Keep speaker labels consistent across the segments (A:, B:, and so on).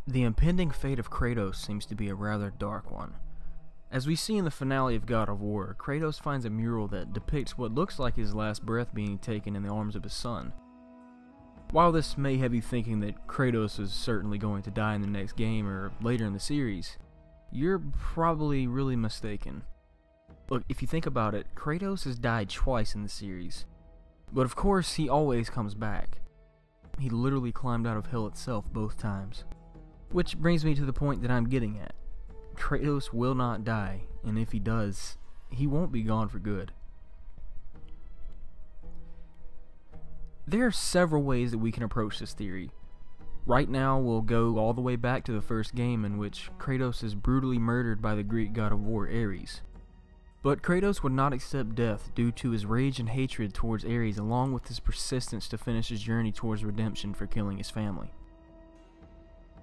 A: The impending fate of Kratos seems to be a rather dark one. As we see in the finale of God of War, Kratos finds a mural that depicts what looks like his last breath being taken in the arms of his son. While this may have you thinking that Kratos is certainly going to die in the next game or later in the series, you're probably really mistaken. Look, if you think about it, Kratos has died twice in the series, but of course he always comes back. He literally climbed out of hell itself both times. Which brings me to the point that I'm getting at. Kratos will not die, and if he does, he won't be gone for good. There are several ways that we can approach this theory. Right now, we'll go all the way back to the first game in which Kratos is brutally murdered by the Greek god of war Ares. But Kratos would not accept death due to his rage and hatred towards Ares, along with his persistence to finish his journey towards redemption for killing his family.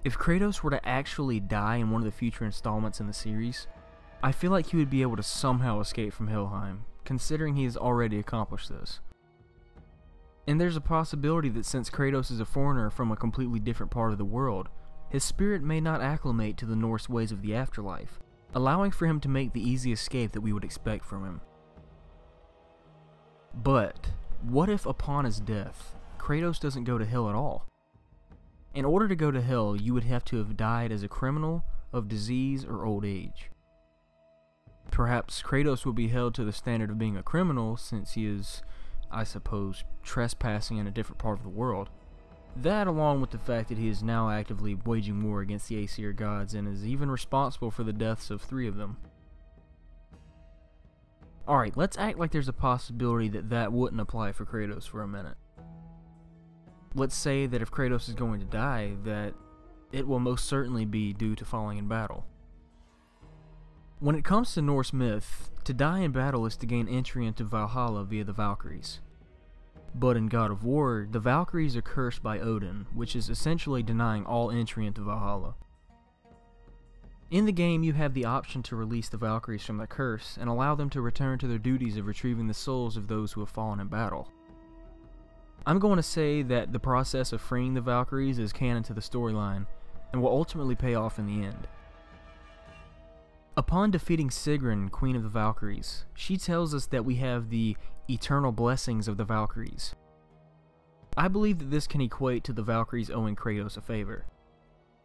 A: If Kratos were to actually die in one of the future installments in the series, I feel like he would be able to somehow escape from Helheim, considering he has already accomplished this. And there's a possibility that since Kratos is a foreigner from a completely different part of the world, his spirit may not acclimate to the Norse ways of the afterlife, allowing for him to make the easy escape that we would expect from him. But, what if upon his death, Kratos doesn't go to hell at all? In order to go to hell, you would have to have died as a criminal, of disease, or old age. Perhaps Kratos would be held to the standard of being a criminal since he is, I suppose, trespassing in a different part of the world. That, along with the fact that he is now actively waging war against the Aesir gods and is even responsible for the deaths of 3 of them. Alright, let's act like there's a possibility that that wouldn't apply for Kratos for a minute. Let's say that if Kratos is going to die, that it will most certainly be due to falling in battle. When it comes to Norse myth, to die in battle is to gain entry into Valhalla via the Valkyries. But in God of War, the Valkyries are cursed by Odin, which is essentially denying all entry into Valhalla. In the game, you have the option to release the Valkyries from their curse and allow them to return to their duties of retrieving the souls of those who have fallen in battle. I'm going to say that the process of freeing the Valkyries is canon to the storyline, and will ultimately pay off in the end. Upon defeating Sigrun, Queen of the Valkyries, she tells us that we have the eternal blessings of the Valkyries. I believe that this can equate to the Valkyries owing Kratos a favor,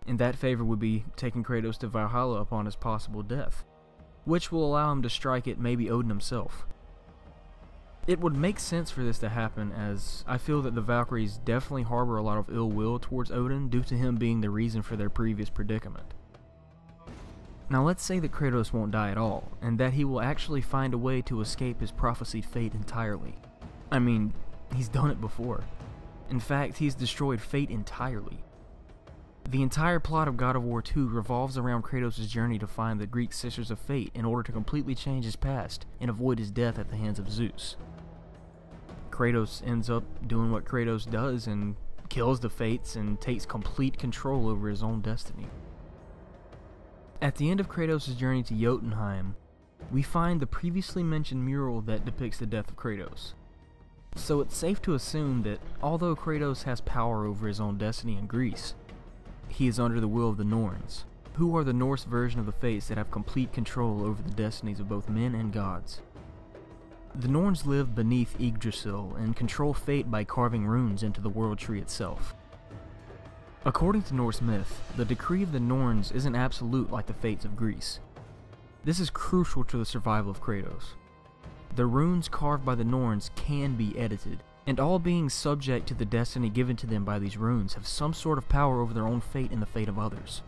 A: and that favor would be taking Kratos to Valhalla upon his possible death, which will allow him to strike at maybe Odin himself. It would make sense for this to happen, as I feel that the Valkyries definitely harbor a lot of ill will towards Odin due to him being the reason for their previous predicament. Now let's say that Kratos won't die at all, and that he will actually find a way to escape his prophesied fate entirely. I mean, he's done it before. In fact, he's destroyed fate entirely. The entire plot of God of War 2 revolves around Kratos' journey to find the Greek Sisters of Fate in order to completely change his past and avoid his death at the hands of Zeus. Kratos ends up doing what Kratos does and kills the Fates and takes complete control over his own destiny. At the end of Kratos' journey to Jotunheim, we find the previously mentioned mural that depicts the death of Kratos. So it's safe to assume that although Kratos has power over his own destiny in Greece, he is under the will of the Norns, who are the Norse version of the Fates that have complete control over the destinies of both men and gods. The Norns live beneath Yggdrasil and control fate by carving runes into the world tree itself. According to Norse myth, the decree of the Norns isn't absolute like the fates of Greece. This is crucial to the survival of Kratos. The runes carved by the Norns can be edited, and all beings subject to the destiny given to them by these runes have some sort of power over their own fate and the fate of others.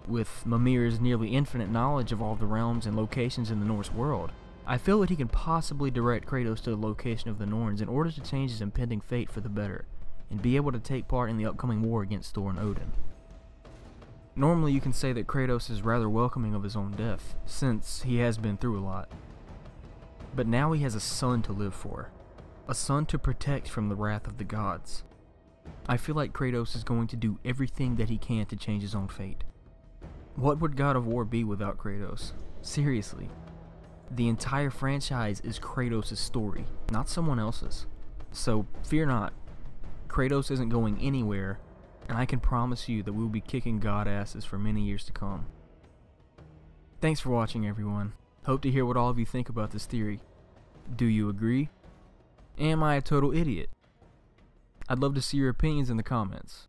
A: With Mimir's nearly infinite knowledge of all the realms and locations in the Norse world, I feel that he can possibly direct Kratos to the location of the Norns in order to change his impending fate for the better, and be able to take part in the upcoming war against Thor and Odin. Normally you can say that Kratos is rather welcoming of his own death, since he has been through a lot. But now he has a son to live for, a son to protect from the wrath of the gods. I feel like Kratos is going to do everything that he can to change his own fate. What would God of War be without Kratos? Seriously. The entire franchise is Kratos' story, not someone else's. So fear not. Kratos isn't going anywhere, and I can promise you that we will be kicking god asses for many years to come. Thanks for watching, everyone. Hope to hear what all of you think about this theory. Do you agree? Am I a total idiot? I'd love to see your opinions in the comments.